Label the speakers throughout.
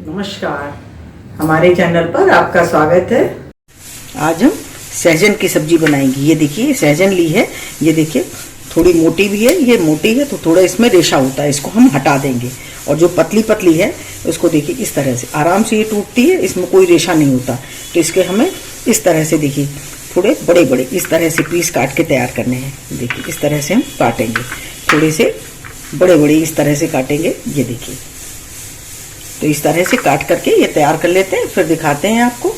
Speaker 1: नमस्कार, हमारे चैनल पर आपका स्वागत है। आज हम सहजन की सब्जी बनाएंगे। ये देखिए सहजन ली है, ये देखिए थोड़ी मोटी भी है, ये मोटी है तो थोड़ा इसमें रेशा होता है, इसको हम हटा देंगे। और जो पतली पतली है उसको देखिए इस तरह से आराम से ये टूटती है, इसमें कोई रेशा नहीं होता। तो इसके हमें इस तरह से देखिए थोड़े बड़े बड़े इस तरह से पीस काट के तैयार करने हैं। देखिए इस तरह से हम काटेंगे, थोड़े से बड़े बड़े इस तरह से काटेंगे। ये देखिए तो इस तरह से काट करके ये तैयार कर लेते हैं, फिर दिखाते हैं आपको।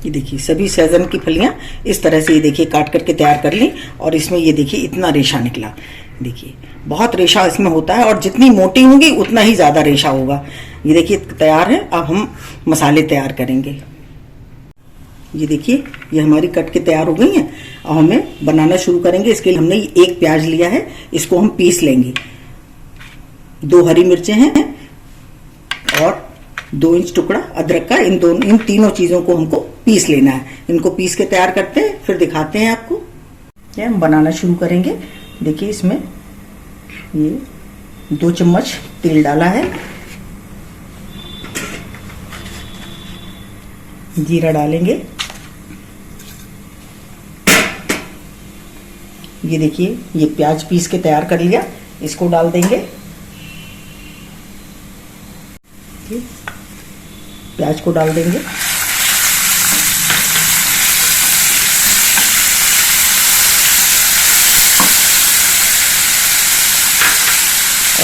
Speaker 1: ये देखिए सभी सहजन की फलियां इस तरह से ये देखिए काट करके तैयार कर ली। और इसमें ये देखिए इतना रेशा निकला, देखिए बहुत रेशा इसमें होता है और जितनी मोटी होगी उतना ही ज्यादा रेशा होगा। ये देखिए तैयार है। अब हम मसाले तैयार करेंगे। ये देखिए ये हमारी कट के तैयार हो गई हैं। अब हमें बनाना शुरू करेंगे। इसके लिए हमने एक प्याज लिया है, इसको हम पीस लेंगे। 2 हरी मिर्चें हैं और 2 इंच टुकड़ा अदरक का। इन तीनों चीजों को हमको पीस लेना है। इनको पीस के तैयार करते हैं, फिर दिखाते हैं आपको। ये हम बनाना शुरू करेंगे। देखिए इसमें ये 2 चम्मच तेल डाला है, जीरा डालेंगे। ये देखिए ये प्याज पीस के तैयार कर लिया, इसको डाल देंगे। प्याज को डाल देंगे। और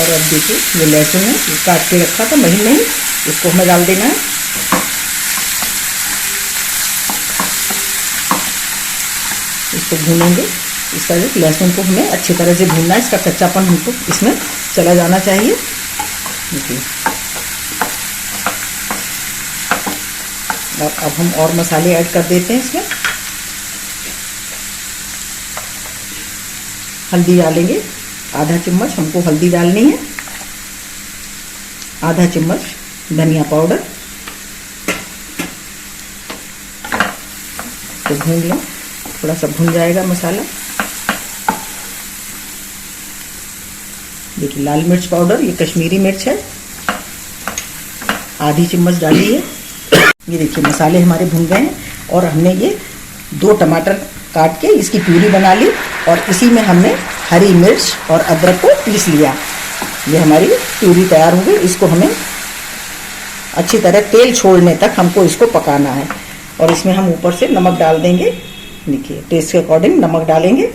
Speaker 1: अब देखिए ये लहसुन है, काट के रखा था महीन नहीं, इसको हमें डाल देना है। इसको भूनेंगे इस तरह से। लहसुन को हमें अच्छी तरह से भूनना है, इसका कच्चापन हमको इसमें चला जाना चाहिए। देखिए अब हम और मसाले ऐड कर देते हैं इसमें। हल्दी डालेंगे, आधा चम्मच हमको हल्दी डालनी है। आधा चम्मच धनिया पाउडर। तो भून लें, थोड़ा सा भून जाएगा मसाला। देखिए लाल मिर्च पाउडर, ये कश्मीरी मिर्च है, आधी चम्मच डाली है। ये देखिए मसाले हमारे भुन गए हैं और हमने ये 2 टमाटर काट के इसकी प्यूरी बना ली और इसी में हमने हरी मिर्च और अदरक को पीस लिया। ये हमारी प्यूरी तैयार हो गई। इसको हमें अच्छी तरह तेल छोड़ने तक हमको इसको पकाना है। और इसमें हम ऊपर से नमक डाल देंगे। देखिए टेस्ट के अकॉर्डिंग नमक डालेंगे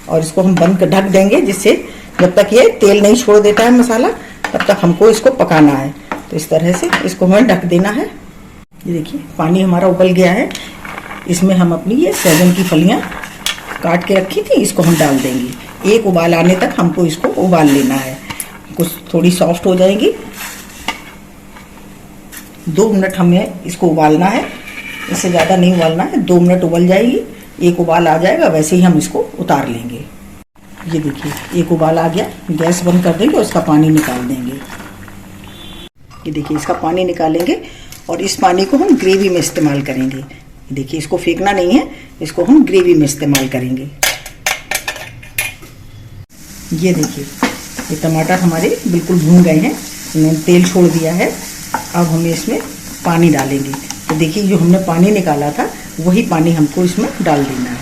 Speaker 1: और इसको हम बंद कर ढक देंगे, जिससे जब तक ये तेल नहीं छोड़ देता है मसाला तब तक हमको इसको पकाना है। तो इस तरह से इसको हमें ढक देना है। ये देखिए पानी हमारा उबल गया है। इसमें हम अपनी ये सहजन की फलियां काट के रखी थी, इसको हम डाल देंगे। एक उबाल आने तक हमको इसको उबाल लेना है। कुछ थोड़ी सॉफ्ट हो जाएगी। 2 मिनट हमें इसको उबालना है, इससे ज़्यादा नहीं उबालना है। 2 मिनट उबल जाएगी, एक उबाल आ जाएगा, वैसे ही हम इसको उतार लेंगे। ये देखिए एक उबाल आ गया, गैस बंद कर देंगे और इसका पानी निकाल देंगे। ये देखिए इसका पानी निकालेंगे और इस पानी को हम ग्रेवी में इस्तेमाल करेंगे। देखिए इसको फेंकना नहीं है, इसको हम ग्रेवी में इस्तेमाल करेंगे। ये देखिए ये टमाटर हमारे बिल्कुल भून गए हैं, इन्होंने तेल छोड़ दिया है। अब हमें इसमें पानी डालेंगे। तो देखिए जो हमने पानी निकाला था वही पानी हमको इसमें डाल देना है।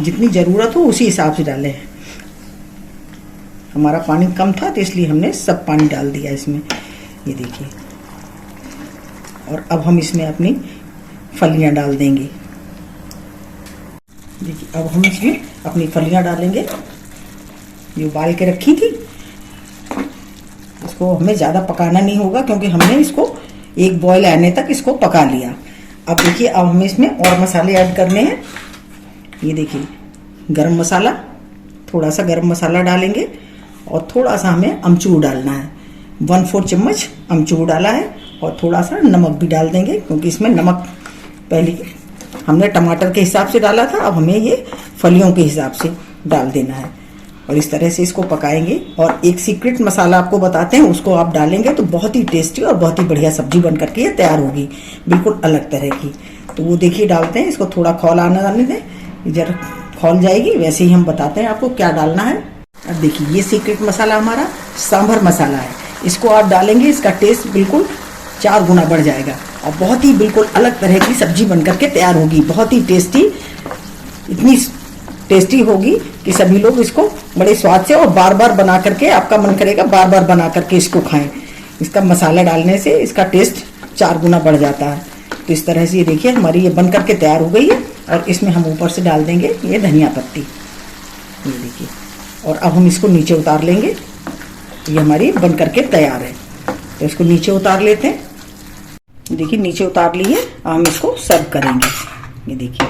Speaker 1: जितनी ज़रूरत हो उसी हिसाब से डालें। हमारा पानी कम था तो इसलिए हमने सब पानी डाल दिया इसमें। ये देखिए और अब हम इसमें अपनी फलियां डाल देंगे। देखिए अब हम इसमें अपनी फलियां डालेंगे, ये उबाल के रखी थी। इसको हमें ज़्यादा पकाना नहीं होगा क्योंकि हमने इसको एक बॉयल आने तक इसको पका लिया। अब देखिए अब हमें इसमें और मसाले ऐड करने हैं। ये देखिए गरम मसाला, थोड़ा सा गरम मसाला डालेंगे और थोड़ा सा हमें अमचूर डालना है। 1/4 चम्मच अमचूर डाला है और थोड़ा सा नमक भी डाल देंगे क्योंकि इसमें नमक पहले हमने टमाटर के हिसाब से डाला था, अब हमें ये फलियों के हिसाब से डाल देना है। और इस तरह से इसको पकाएंगे। और एक सीक्रेट मसाला आपको बताते हैं, उसको आप डालेंगे तो बहुत ही टेस्टी और बहुत ही बढ़िया सब्जी बन करके ये तैयार होगी, बिल्कुल अलग तरह की। तो वो देखिए डालते हैं। इसको थोड़ा खौल आने दें, जरा खौल जाएगी। वैसे ही हम बताते हैं आपको क्या डालना है। अब देखिए ये सीक्रेट मसाला हमारा सांभर मसाला है। इसको आप डालेंगे, इसका टेस्ट बिल्कुल 4 गुना बढ़ जाएगा और बहुत ही बिल्कुल अलग तरह की सब्जी बनकर के तैयार होगी। बहुत ही टेस्टी, इतनी टेस्टी होगी कि सभी लोग इसको बड़े स्वाद से और बार बार बना करके, आपका मन करेगा बार बार बना करके इसको खाएं। इसका मसाला डालने से इसका टेस्ट 4 गुना बढ़ जाता है। तो इस तरह से ये देखिए हमारी ये बन करके तैयार हो गई है और इसमें हम ऊपर से डाल देंगे ये धनिया पत्ती, ये देखिए। और अब हम इसको नीचे उतार लेंगे। ये हमारी बन करके तैयार है। तो इसको नीचे उतार लेते हैं। देखिए नीचे उतार लिए। अब हम इसको सर्व करेंगे। ये देखिए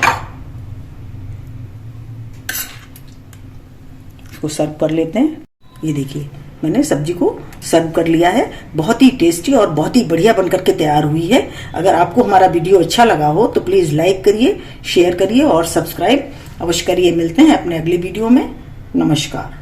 Speaker 1: इसको सर्व कर लेते हैं। ये देखिए मैंने सब्जी को सर्व कर लिया है। बहुत ही टेस्टी और बहुत ही बढ़िया बनकर के तैयार हुई है। अगर आपको हमारा वीडियो अच्छा लगा हो तो प्लीज़ लाइक करिए, शेयर करिए और सब्सक्राइब अवश्य करिए। मिलते हैं अपने अगले वीडियो में। नमस्कार।